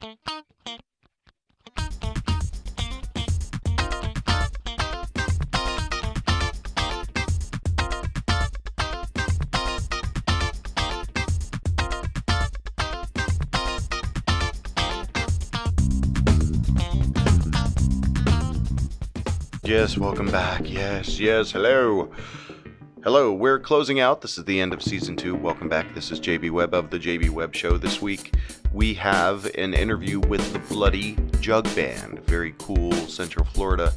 Yes, welcome back. Yes, hello. Hello, we're closing out. This is the end of Season 2. Welcome back. This is JB Webb of the JB Webb Show. This week, we have an interview with the Bloody Jug Band. Very cool Central Florida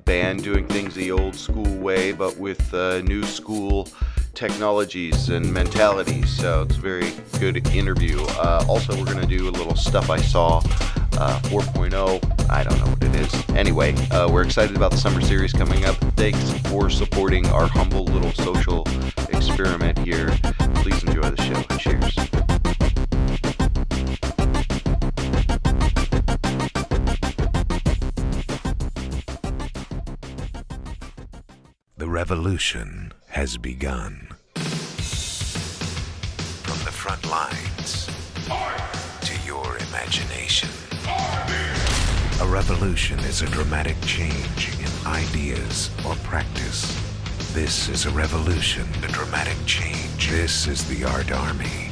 band doing things the old school way, but with new school technologies and mentalities. So it's a very good interview. Also, we're going to do a little Stuff I Saw 4.0. I don't know what it is. Anyway, we're excited about the summer series coming up. Thanks for supporting our humble little social experiment here. Please enjoy the show. Cheers. The revolution has begun. From the front lines to your imagination. A revolution is a dramatic change in ideas or practice. This is a revolution, a dramatic change. This is the Art Army.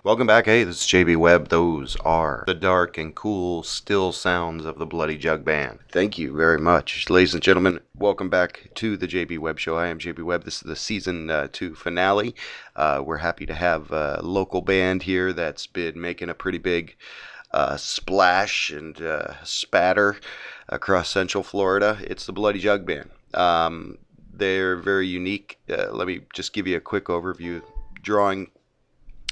Welcome back. Hey, this is JB Webb. Those are the dark and cool still sounds of the Bloody Jug Band. Thank you very much. Ladies and gentlemen, welcome back to the JB Webb Show. I am JB Webb. This is the Season 2 finale. We're happy to have a local band here that's been making a pretty big splash and spatter across Central Florida. It's the Bloody Jug Band. They're very unique. Let me just give you a quick overview. Drawing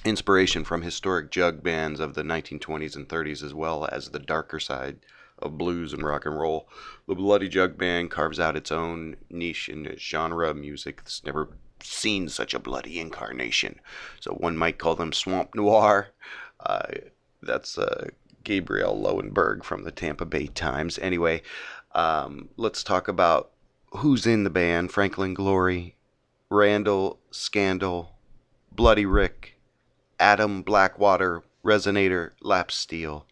inspiration from historic jug bands of the 1920s and 30s, as well as the darker side of blues and rock and roll. The Bloody Jug Band carves out its own niche in a genre of music that's never seen such a bloody incarnation. So one might call them swamp noir. That's Gabriel Lowenberg from the Tampa Bay Times. Anyway, let's talk about who's in the band. Franklin Glory, Randall Scandal, Bloody Rick, Adam Blackwater, Resonator, Lap Steel.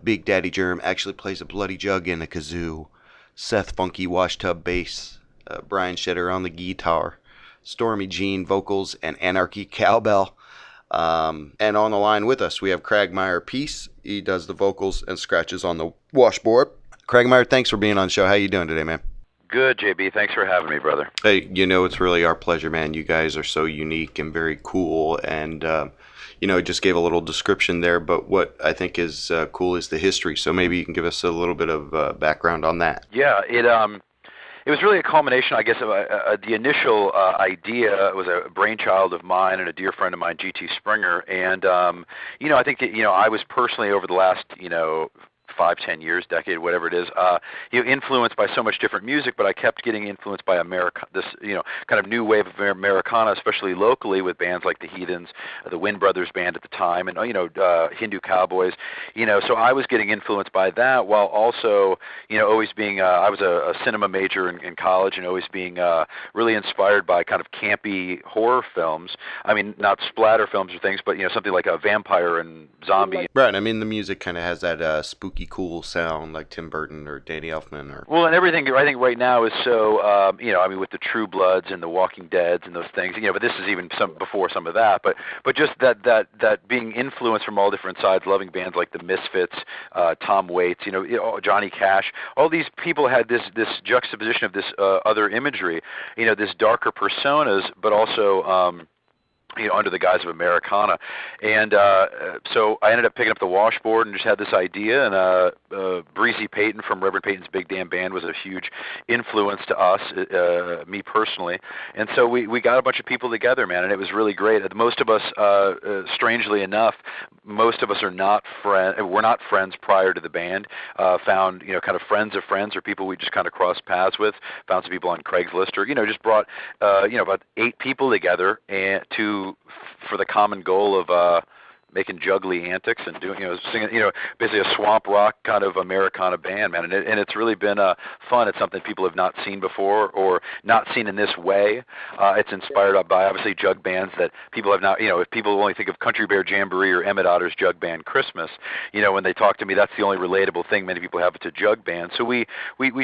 Big Daddy Germ actually plays a bloody jug and a kazoo. Seth Funky Washtub bass. Brian Shedder on the guitar. Stormy Jean vocals and Anarchy cowbell. And on the line with us we have Cragmire Peace. He does the vocals and scratches on the washboard. Cragmire, thanks for being on the show. How you doing today, man? Good, JB. Thanks for having me, brother. Hey, it's really our pleasure, man. You guys are so unique and very cool. And, just gave a little description there. But what I think is cool is the history. So maybe you can give us a little bit of background on that. Yeah, it was really a culmination, I guess, of the initial idea. It was a brainchild of mine and a dear friend of mine, G.T. Springer. And, I think that, I was personally over the last, 5-10 years, decade, whatever it is, influenced by so much different music, but I kept getting influenced by this kind of new wave of Americana, especially locally with bands like the Heathens, the Wind Brothers band at the time, and Hindu Cowboys. So I was getting influenced by that, while also always being I was a cinema major in college, and always being really inspired by kind of campy horror films. I mean, not splatter films or things, but something like a vampire and zombie. Right. I mean, the music kind of has that spooky, cool sound like Tim Burton or Danny Elfman. Well, and everything I think right now is so, with the True Bloods and the Walking Deads and those things, but this is even before some of that. But just that being influenced from all different sides, loving bands like the Misfits, Tom Waits, Johnny Cash. All these people had this juxtaposition of this other imagery, this darker personas, but also under the guise of Americana. And so I ended up picking up the washboard and just had this idea, and Breezy Payton from Reverend Payton's Big Damn Band was a huge influence to us, me personally. And so we got a bunch of people together, man, and it was really great. Most of us, strangely enough, most of us are not we're not friends prior to the band. Found, kind of friends of friends or people we just kind of crossed paths with, found some people on Craigslist, or, just brought, about 8 people together and for the common goal of making juggly antics and doing, singing, basically a swamp rock kind of Americana band, man. And it's really been fun. It's something people have not seen before or not seen in this way. It's inspired by, obviously, jug bands that people have not, if people only think of Country Bear Jamboree or Emmett Otter's jug band Christmas, when they talk to me, that's the only relatable thing many people have to jug band. So we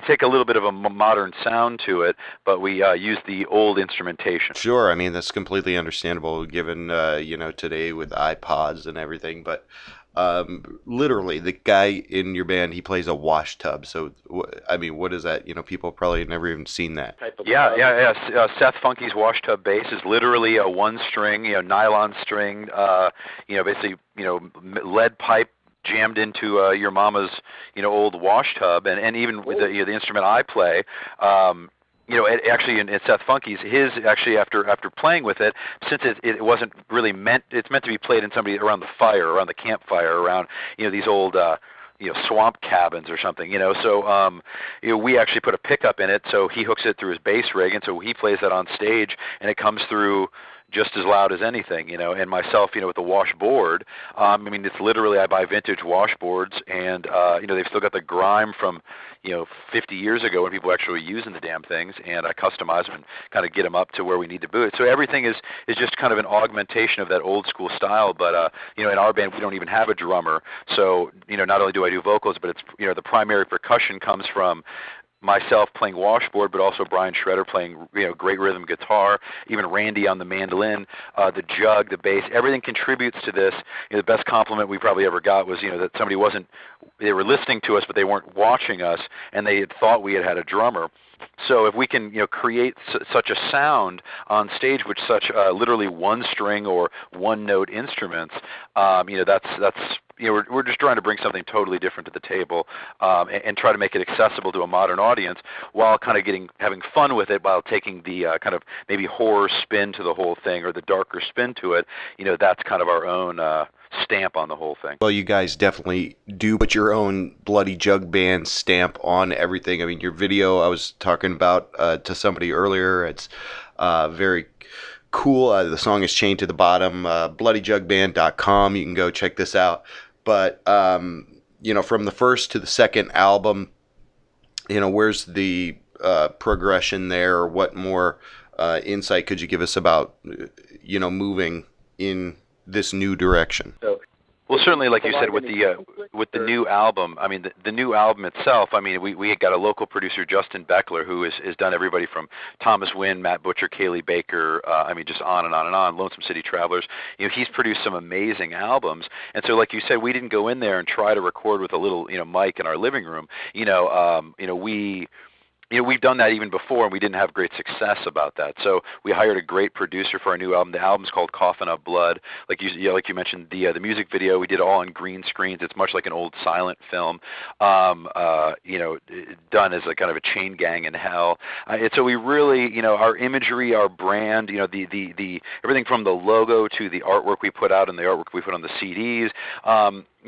take a little bit of a modern sound to it, but we use the old instrumentation. Sure. I mean, that's completely understandable given, today with iPods and everything, but literally the guy in your band, he plays a wash tub. So I mean, what is that? People probably have never even seen that. Yeah. Seth Funky's wash tub bass is literally a 1-string, nylon string, basically, lead pipe jammed into your mama's, old wash tub, and even with the instrument I play. Actually in Seth Funky's, after playing with it, since it wasn't really it's meant to be played in around the campfire, around, these old, swamp cabins or something, so, we actually put a pickup in it, so he hooks it through his bass rig, and so he plays that on stage, and it comes through just as loud as anything, and myself, with the washboard, it's literally, I buy vintage washboards, and, they've still got the grime from, 50 years ago when people were actually using the damn things, and I customize them and kind of get them up to where we need to boot. So everything is just kind of an augmentation of that old school style, but, in our band, we don't even have a drummer, so, not only do I do vocals, but it's, the primary percussion comes from myself playing washboard, but also Brian Schroeder playing, great rhythm guitar, even Randy on the mandolin, the jug, the bass, everything contributes to this. The best compliment we probably ever got was, that somebody they were listening to us, but they weren't watching us, and they had thought we had a drummer. So if we can, create such a sound on stage with such literally 1-string or 1-note instruments, that's we're just trying to bring something totally different to the table, and try to make it accessible to a modern audience while kind of having fun with it, while taking the kind of maybe horror spin to the whole thing or the darker spin to it. That's kind of our own stamp on the whole thing. Well, you guys definitely do put your own Bloody Jug Band stamp on everything. I mean, your video I was talking about to somebody earlier, it's very cool. The song is Chained to the Bottom, bloodyjugband.com. You can go check this out. But, from the first to the second album, where's the progression there? Or what more insight could you give us about, moving in this new direction? Well, certainly, like you said, with the new album, the new album itself, we got a local producer, Justin Beckler, who has done everybody from Thomas Wynn, Matt Butcher, Kaylee Baker, just on and on and on, Lonesome City Travelers. He's produced some amazing albums. And so, like you said, we didn't go in there and try to record with a little, mic in our living room. We've done that even before, and we didn't have great success about that. So we hired a great producer for our new album. The album's called Coughing Up Blood. Like you mentioned, the music video, we did all on green screens. It's much like an old silent film, done as a kind of a chain gang in hell. And so we really, our imagery, our brand, the everything from the logo to the artwork we put out and the artwork we put on the CDs.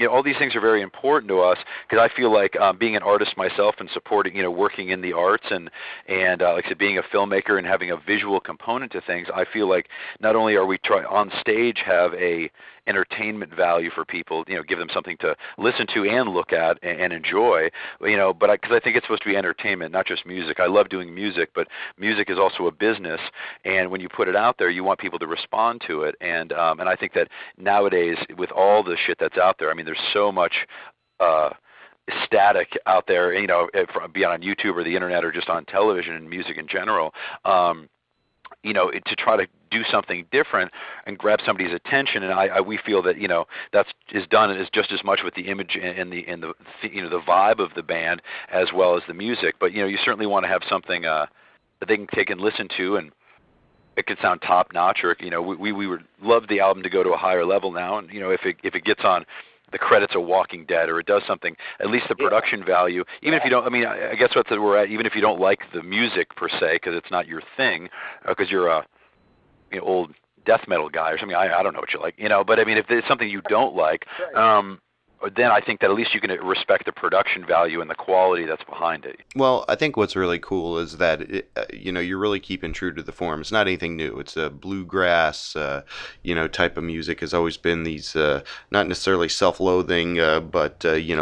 All these things are very important to us, because I feel like being an artist myself and supporting, working in the arts and like I said, being a filmmaker and having a visual component to things, I feel like not only are we on stage have a entertainment value for people, give them something to listen to and look at and enjoy, but because I think it's supposed to be entertainment, not just music. I love doing music, but music is also a business, and when you put it out there, you want people to respond to it, and I think that nowadays, with all the shit that's out there, there's so much static out there, be it on YouTube or the internet or just on television and music in general. To try to do something different and grab somebody's attention, and we feel that that's is done is just as much with the image and the vibe of the band as well as the music. But you certainly want to have something that they can take and listen to and it could sound top notch, or we would love the album to go to a higher level now, and if it gets on the credits of Walking Dead, or it does something, at least the production value, even if you don't, I mean, I guess that's where we're at, even if you don't like the music per se, because it's not your thing, because you're a old death metal guy or something, I don't know what you like, but I mean, if it's something you don't like, then I think that at least you can respect the production value and the quality that's behind it. Well, I think what's really cool is that you're really keeping true to the form. It's not anything new. It's a bluegrass, type of music. Has always been these not necessarily self-loathing, but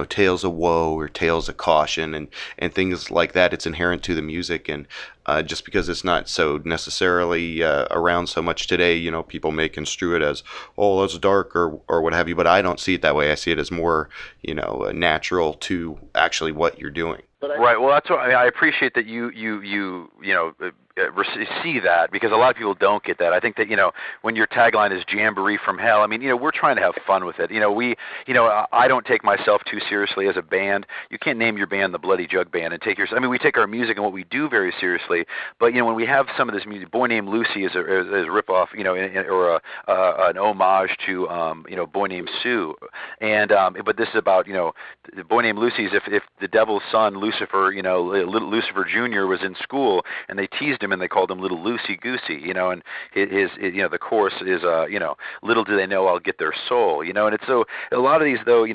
tales of woe or tales of caution and things like that. It's inherent to the music, and just because it's not so necessarily around so much today, people may construe it as, oh, that's dark or what have you, but I don't see it that way. I see it as more, natural to actually what you're doing. Right. Well, that's what I mean. I appreciate that you see that, because a lot of people don't get that. I think that when your tagline is Jamboree from Hell, I mean we're trying to have fun with it. I don't take myself too seriously as a band. You can't name your band the Bloody Jug Band and take your. I mean, we take our music and what we do very seriously. But when we have some of this music, Boy Named Lucy is a rip off, or an homage to Boy Named Sue, and but this is about Boy Named Lucy is if the devil's son Lucifer, little Lucifer Jr. was in school and they teased him and they called him Little Loosey Goosey, and his the chorus is little do they know I'll get their soul, and it's so a lot of these though,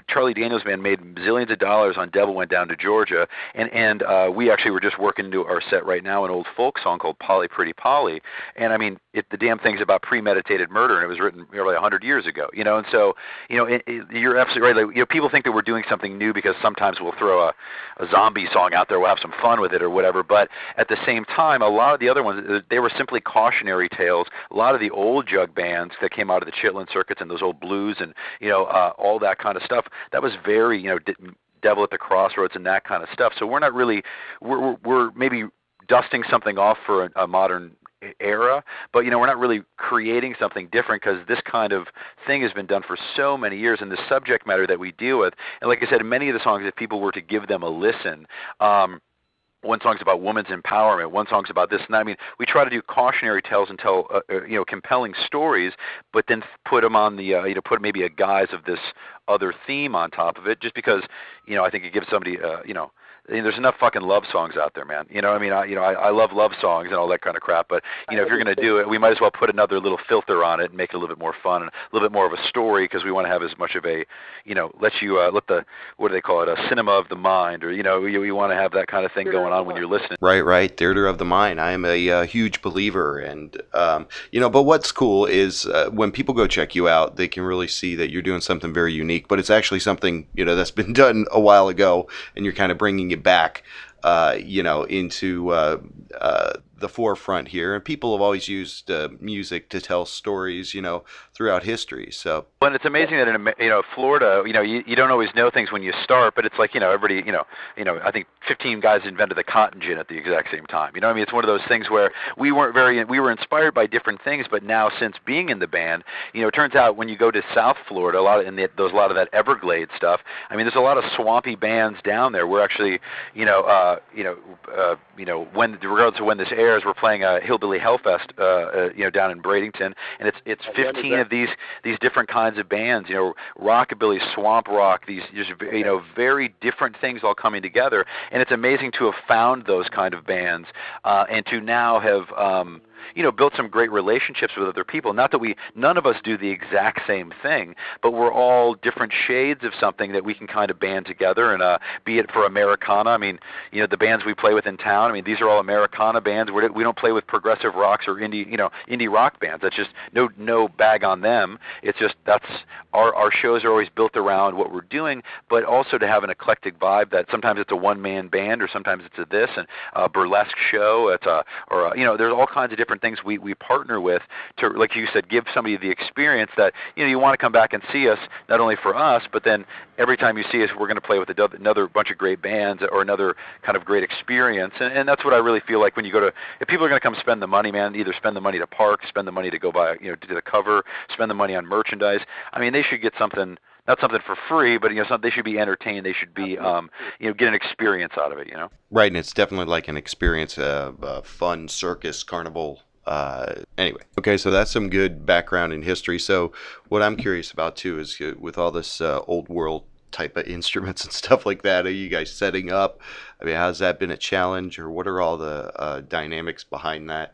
Charlie Daniels Band made zillions of dollars on Devil Went Down to Georgia, and we actually were just working into our set right now an old folk song called Polly Pretty Polly, and I mean the damn thing's about premeditated murder, and it was written nearly 100 years ago, and so you're absolutely right. Like, people think that we're doing something new because sometimes we'll throw a zombie song out there, we'll have some fun with it or whatever, but at the same time, a lot of the other ones, they were simply cautionary tales. A lot of the old jug bands that came out of the Chitlin circuits and those old blues and all that kind of stuff, that was very Devil at the Crossroads and that kind of stuff. So we're not really we're maybe dusting something off for a modern era, but we're not really creating something different, because this kind of thing has been done for so many years, and the subject matter that we deal with, and like I said, many of the songs, if people were to give them a listen, one song's about women's empowerment, one song's about this and that. I mean, we try to do cautionary tales and tell compelling stories, but then put them on the put maybe a guise of this other theme on top of it, just because I think it gives somebody there's enough fucking love songs out there, man. I love love songs and all that kind of crap, but if you're going to do it, we might as well put another little filter on it and make it a little bit more fun and a little bit more of a story, because we want to have as much of a let the what do they call it, a cinema of the mind, or we want to have that kind of thing going on when you're listening. Right, theater of the mind. I am a huge believer, and but what's cool is when people go check you out, they can really see that you're doing something very unique, but it's actually something that's been done a while ago, and you're kind of bringing it back into the forefront here, and people have always used music to tell stories throughout history. So, and it's amazing that in Florida, you don't always know things when you start, but it's like everybody, I think 15 guys invented the cotton gin at the exact same time. I mean, it's one of those things where we were inspired by different things, but now since being in the band, it turns out when you go to South Florida, a lot of that Everglades stuff. I mean, there's a lot of swampy bands down there. We're actually, regardless of when this airs, we're playing a Hillbilly Hellfest, down in Bradenton, and it's 15 of these different kinds of bands, rockabilly, swamp rock, these just very different things all coming together, and it's amazing to have found those kind of bands, and to now have built some great relationships with other people. Not that none of us do the exact same thing, but we're all different shades of something that we can kind of band together, and be it for Americana. I mean, the bands we play with in town, I mean, these are all Americana bands. We don't play with progressive rocks or indie rock bands. That's just no bag on them. It's just that's our shows are always built around what we're doing, but also to have an eclectic vibe that sometimes it's a one-man band, or sometimes it's a burlesque show. There's all kinds of different things we partner with to, like you said, give somebody the experience that you want to come back and see us, not only for us, but then every time you see us, we're going to play with another bunch of great bands or another kind of great experience. And that's what I really feel like when you go to, if people are going to come spend the money, man, either spend the money to park, spend the money to go buy, to do the cover, spend the money on merchandise. I mean, they should get something. Not something for free, but they should be entertained. They should be, get an experience out of it. Right, and it's definitely like an experience, a fun circus carnival Anyway, okay, so that's some good background in history. So what I'm curious about too is with all this old world type of instruments and stuff like that, are you guys setting up? I mean, has that been a challenge, or what are all the dynamics behind that?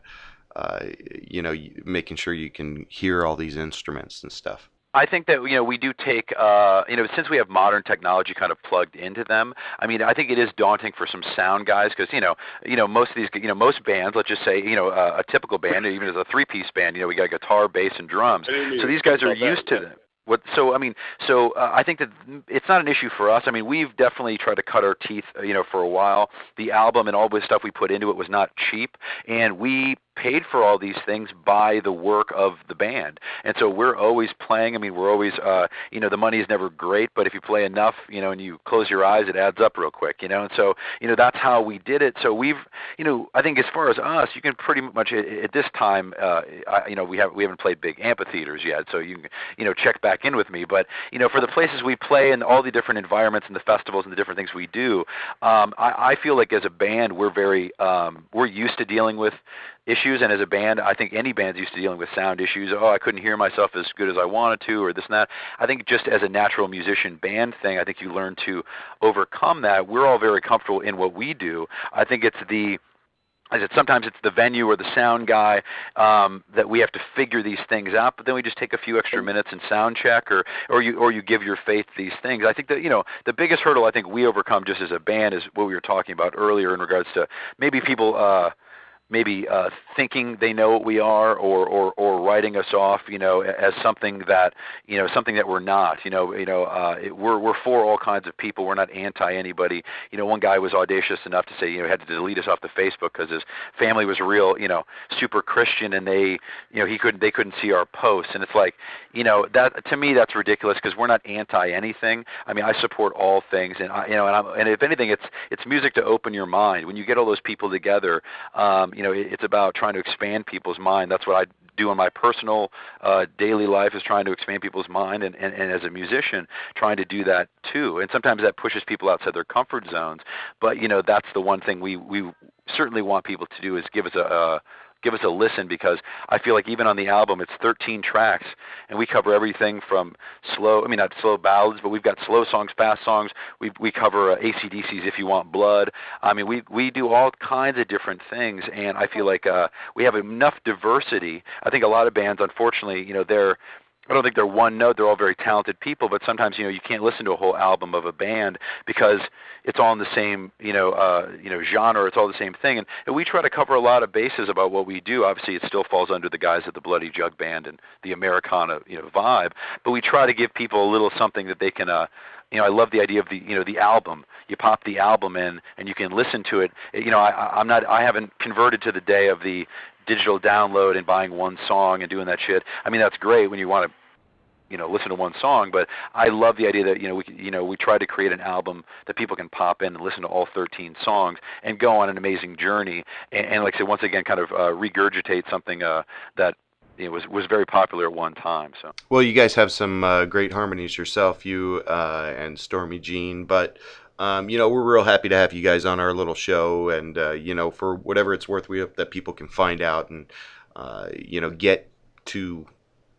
Making sure you can hear all these instruments and stuff. I think that we do take since we have modern technology kind of plugged into them. I mean, I think it is daunting for some sound guys because most of these most bands, let's just say a typical band, even as a three-piece band, we got guitar, bass, and drums. So these guys are used to them. I think that it's not an issue for us. I mean, we've definitely tried to cut our teeth, for a while. The album and all the stuff we put into it was not cheap, and we paid for all these things by the work of the band. And so we're always playing. I mean, we're always, the money is never great, but if you play enough, and you close your eyes, it adds up real quick, And so, that's how we did it. So we've, I think as far as us, you can pretty much at this time, we haven't played big amphitheaters yet, so you can, check back in with me. But, for the places we play and all the different environments and the festivals and the different things we do, I feel like as a band, we're used to dealing with issues, and as a band, I think any band's used to dealing with sound issues. Oh, I couldn't hear myself as good as I wanted to, or this and that. I think just as a natural musician band thing, I think you learn to overcome that. We're all very comfortable in what we do. I think sometimes it's the venue or the sound guy that we have to figure these things out, but then we just take a few extra minutes and sound check, or you give your faith these things. I think that the biggest hurdle I think we overcome just as a band is what we were talking about earlier in regards to maybe people thinking they know what we are, or writing us off, as something that we're not. We're for all kinds of people. We're not anti anybody. One guy was audacious enough to say, had to delete us off the Facebook because his family was real, super Christian, and they couldn't see our posts. And it's like, that to me that's ridiculous because we're not anti anything. I mean, I support all things, and and if anything, it's music to open your mind. When you get all those people together, it's about trying to expand people's mind. That's what I do in my personal daily life, is trying to expand people's mind, and as a musician, trying to do that too. And sometimes that pushes people outside their comfort zones. But that's the one thing we certainly want people to do, is give us a listen, because I feel like even on the album it's 13 tracks, and we cover everything from not slow ballads, but we've got slow songs, fast songs. We cover AC/DC's If You Want Blood. I mean, we do all kinds of different things, and I feel like we have enough diversity. I think a lot of bands, unfortunately, I don't think they're one note. They're all very talented people, but sometimes you can't listen to a whole album of a band because it's all in the same genre. It's all the same thing, and we try to cover a lot of bases about what we do. Obviously, it still falls under the guise of the Bloody Jug Band and the Americana vibe, but we try to give people a little something that they can. I love the idea of the album. You pop the album in and you can listen to it. I haven't converted to the day of the digital download and buying one song and doing that shit. I mean, that's great when you want to listen to one song, but I love the idea that we try to create an album that people can pop in and listen to all 13 songs and go on an amazing journey, and like I said, once again, kind of regurgitate something that was very popular at one time. So, well, you guys have some great harmonies yourself, you and Stormy Jean, but we're real happy to have you guys on our little show, and for whatever it's worth, we hope that people can find out and get to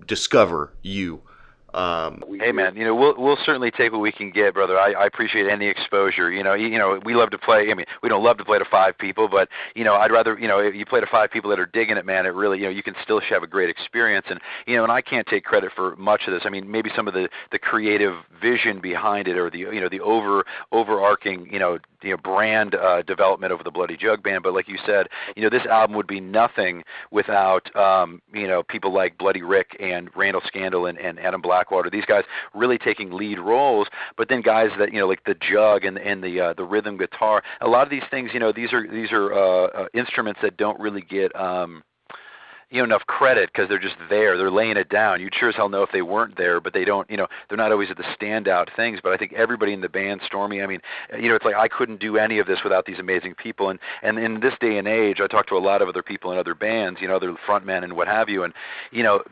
discover you. Hey man, we'll certainly take what we can get, brother. I appreciate any exposure. We love to play. I mean, we don't love to play to 5 people, but I'd rather if you play to 5 people that are digging it, man. It really you can still have a great experience, and and I can't take credit for much of this. I mean, maybe some of the creative vision behind it, or the overarching brand development over the Bloody Jug Band. But like you said, this album would be nothing without people like Bloody Rick and Randall Scandal and Adam Blackwater. These guys really taking lead roles, but then guys that like the jug and the rhythm guitar. A lot of these things, these are instruments that don't really get enough credit because they're just there. They're laying it down. You'd sure as hell know if they weren't there, but they don't, they're not always at the standout things. But I think everybody in the band, Stormy, I mean, it's like I couldn't do any of this without these amazing people. And in this day and age, I talk to a lot of other people in other bands, other frontmen and what have you. And,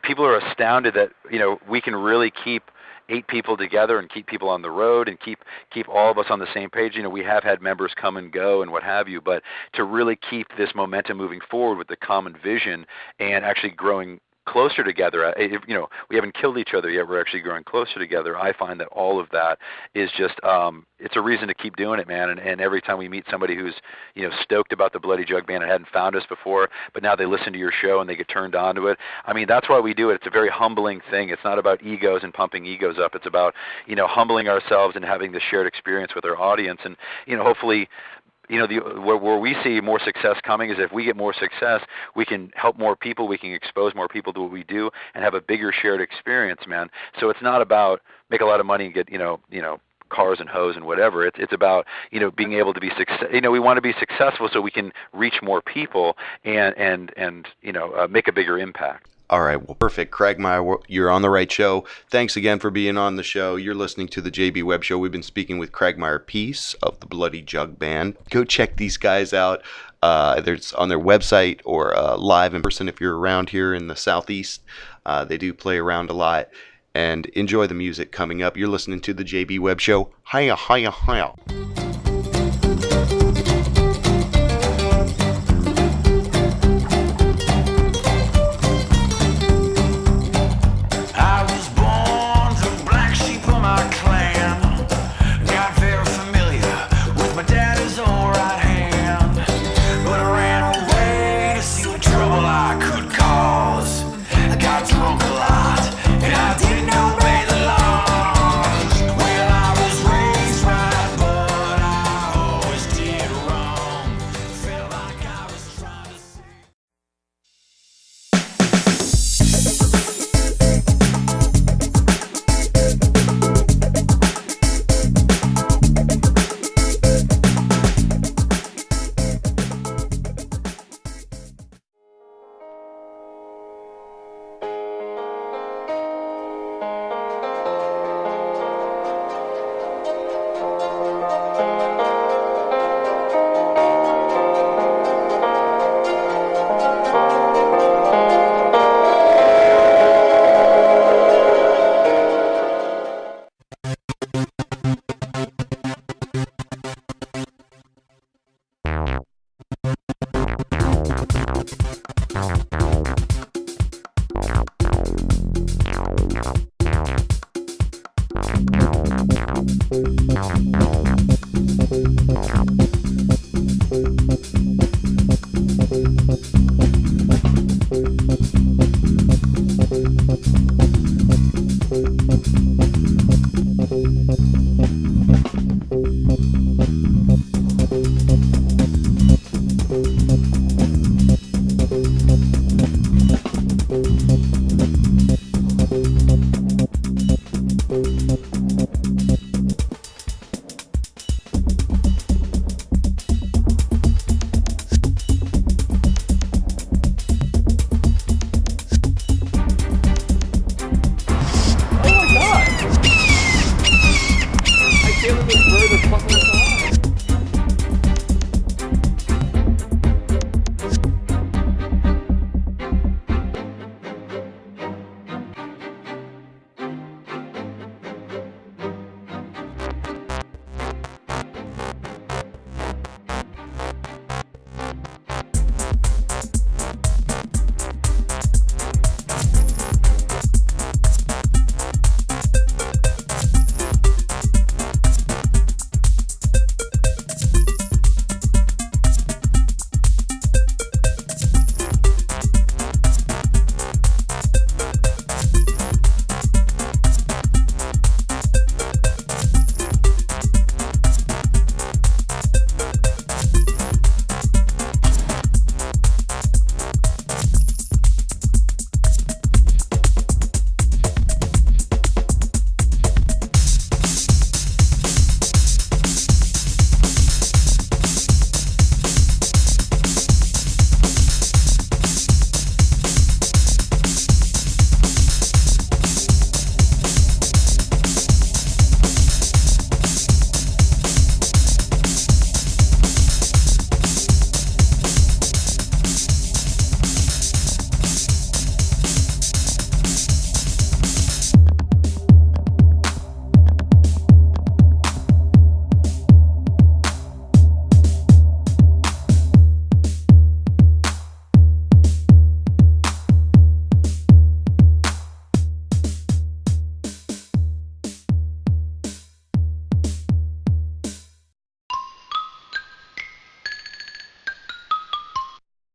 people are astounded that, we can really keep 8 people together and keep people on the road and keep all of us on the same page. We have had members come and go and what have you, but to really keep this momentum moving forward with the common vision and actually growing closer together. We haven't killed each other yet. We're actually growing closer together. I find that all of that is just it's a reason to keep doing it, man. And every time we meet somebody who's stoked about the Bloody Jug Band and hadn't found us before, but now they listen to your show and they get turned on to it. I mean, that's why we do it. It's a very humbling thing. It's not about egos and pumping egos up. It's about humbling ourselves and having this shared experience with our audience. And hopefully, where we see more success coming is if we get more success, we can help more people, we can expose more people to what we do, and have a bigger shared experience, man. So it's not about make a lot of money and get cars and hoes and whatever. It's about being able to be we want to be successful so we can reach more people and make a bigger impact. All right, well, perfect. Cragmire, you're on the right show. Thanks again for being on the show. You're listening to the JB Webb Show. We've been speaking with Cragmire Peace of the Bloody Jug Band. Go check these guys out. There's on their website or live in person if you're around here in the Southeast. They do play around a lot. And enjoy the music coming up. You're listening to the JB Webb Show. Hiya, hiya, hiya.